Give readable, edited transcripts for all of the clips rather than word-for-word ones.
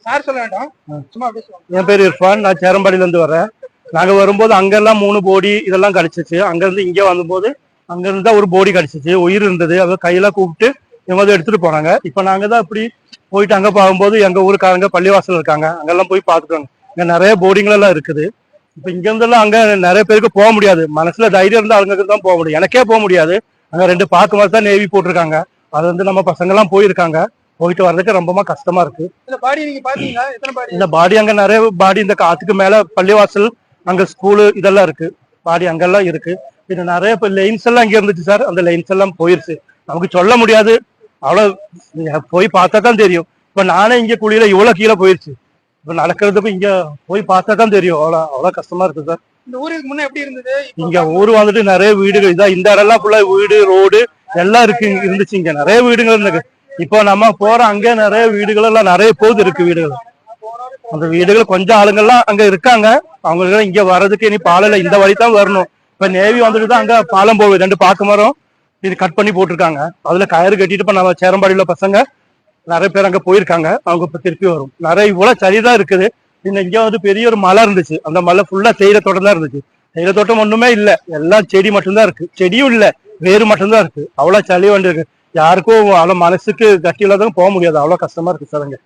Sir சொல்ல வேண்டாம், சும்மா பேசுவோம். என் பேர் இர்ஃபான், நான் சேரம்பாடியில இருந்து வரேன். நாங்க வரும்போது அங்கெல்லாம் 3 போடி இதெல்லாம் கிடைச்சிச்சு. அங்க இருந்து இங்க வரும்போது அங்க இருந்தா ஒரு போடி கிடைச்சிச்சு, உயிர் இருந்தது. அதை கையில கூப்பிட்டு இவங்க எடுத்துட்டு போனாங்க. இப்ப நாங்க தான் இப்படி போயிட்டு அங்க பார்க்கும்போது எங்க ஊருக்காரங்க பள்ளிவாசல் இருக்காங்க, அங்கெல்லாம் போய் பார்த்துக்கோங்க. இங்க நிறைய போர்டிங்கள் எல்லாம் இருக்குது. இப்ப இங்க இருந்தெல்லாம் அங்க நிறைய பேருக்கு போக முடியாது. மனசுல தைரியம் இருந்தா அவங்க தான் போக முடியும். எனக்கே போக முடியாது. அங்க 2 பாக்கு மாதிரி தான் நேவி போட்டிருக்காங்க. அது வந்து நம்ம பசங்க எல்லாம் போயிருக்காங்க. போயிட்டு வர்றதுக்கு ரொம்ப கஷ்டமா இருக்கு. இந்த பாடி நீங்க பாத்தீங்களா? எத்தனை பாடி? இந்த பாடி அங்க நிறைய பாடி இந்த காத்துக்கு மேல பள்ளிவாசல், அங்க ஸ்கூலு இதெல்லாம் இருக்கு. பாடி அங்கெல்லாம் இருக்கு. இது நிறைய லைன்ஸ் எல்லாம் இங்க இருந்துச்சு சார். அந்த லைன்ஸ் எல்லாம் போயிருச்சு. நமக்கு சொல்ல முடியாது, அவ்வளவு போய் பார்த்தா தான் தெரியும். இப்ப நானே இங்க குழியில இவ்வளவு கீழே போயிருச்சு. இப்ப நடக்கிறதுக்கும் இங்க போய் பார்த்தா தான் தெரியும். அவ்வளவு கஷ்டமா இருக்கு சார். இந்த ஊருக்கு முன்ன எப்படி இருந்தது? இங்க ஊர் வந்துட்டு நிறைய வீடுகள் இதான், இந்த இடம்லாம் ஃபுல்லா வீடு ரோடு எல்லாம் இருக்கு இருந்துச்சு. இங்க நிறைய வீடுகள் இருக்கு. இப்போ நம்ம போற அங்கே நிறைய வீடுகள் எல்லாம் நிறைய போது இருக்கு வீடுகள். அந்த வீடுகள் கொஞ்சம் ஆளுங்கள்லாம் அங்க இருக்காங்க. அவங்க இங்க வர்றதுக்கு இனி பாலையில இந்த வழி தான் வரணும். இப்ப நேவி வந்துட்டு தான் அங்க பாலம் போகுது. 2 பாக்கு மரம் இது கட் பண்ணி போட்டிருக்காங்க. அதுல கயிறு கட்டிட்டு இப்ப நம்ம சேரம்பாடியில பசங்க நிறைய பேர் அங்க போயிருக்காங்க. அவங்க இப்ப திருப்பி வரும். நிறைய இவ்வளவு சரிதான் இருக்குது. இங்க வந்து பெரிய ஒரு மலை இருந்துச்சு. அந்த மலை ஃபுல்லா தேயிலை தோட்டம் தான் இருந்துச்சு. தேயிலை தோட்டம் ஒண்ணுமே இல்ல, எல்லாம் செடி மட்டும்தான் இருக்கு. செடியும் இல்ல, வேறு மட்டும்தான் இருக்கு. அவ்வளவு சளி வந்து இருக்கு. யாருக்கும் அவ்வளவு மனசுக்கு கட்டி இல்லாதவங்க போக முடியாது. அவ்வளவு கஷ்டமா இருக்கு சார். அங்க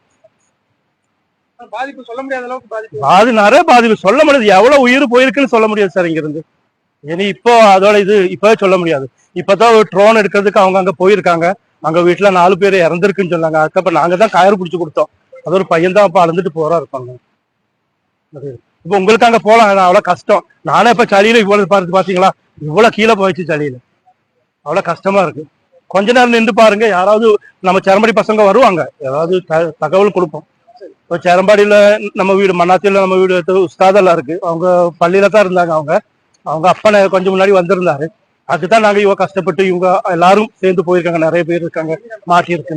பாதிப்பு சொல்ல முடியாத அளவுக்கு நிறைய பாதிப்பு சொல்ல முடியாது. எவ்வளவு உயிர் போயிருக்குன்னு சொல்ல முடியாது சார். இங்க இருந்து இனி இப்போ அதோட இது இப்பவே சொல்ல முடியாது. இப்பதான் ஒரு ட்ரோன் எடுக்கிறதுக்கு அவங்க அங்க போயிருக்காங்க. அங்க வீட்டுல 4 பேர் இறந்துருக்குன்னு சொன்னாங்க. அதுக்கப்புறம் நாங்க தான் கயிறு பிடிச்சு கொடுத்தோம். அது ஒரு பையன் தான் அப்ப அழுந்துட்டு போறா இருப்பாங்க. இப்ப உங்களுக்கு அங்க போலாம், அவ்வளவு கஷ்டம். நானே இப்ப சளியில இவ்வளவு பாத்தீங்களா, இவ்வளவு கீழே போயிடுச்சு சளியில. அவ்வளவு கஷ்டமா இருக்கு. கொஞ்ச நேரம் நின்று பாருங்க, யாராவது நம்ம சேரம்பாடி பசங்க வருவாங்க, ஏதாவது தகவல் கொடுப்போம். இப்போ சேரம்பாடியில நம்ம வீடு, மன்னாத்தில நம்ம வீடு உஸ்தாதெல்லாம் இருக்கு. அவங்க பள்ளியில தான் இருந்தாங்க. அவங்க அப்பா கொஞ்சம் முன்னாடி வந்திருந்தாரு. அதுதான் நாங்க இவங்க கஷ்டப்பட்டு இவங்க எல்லாரும் சேர்ந்து போயிருக்காங்க. நிறைய பேர் இருக்காங்க, மாட்டி இருக்கு.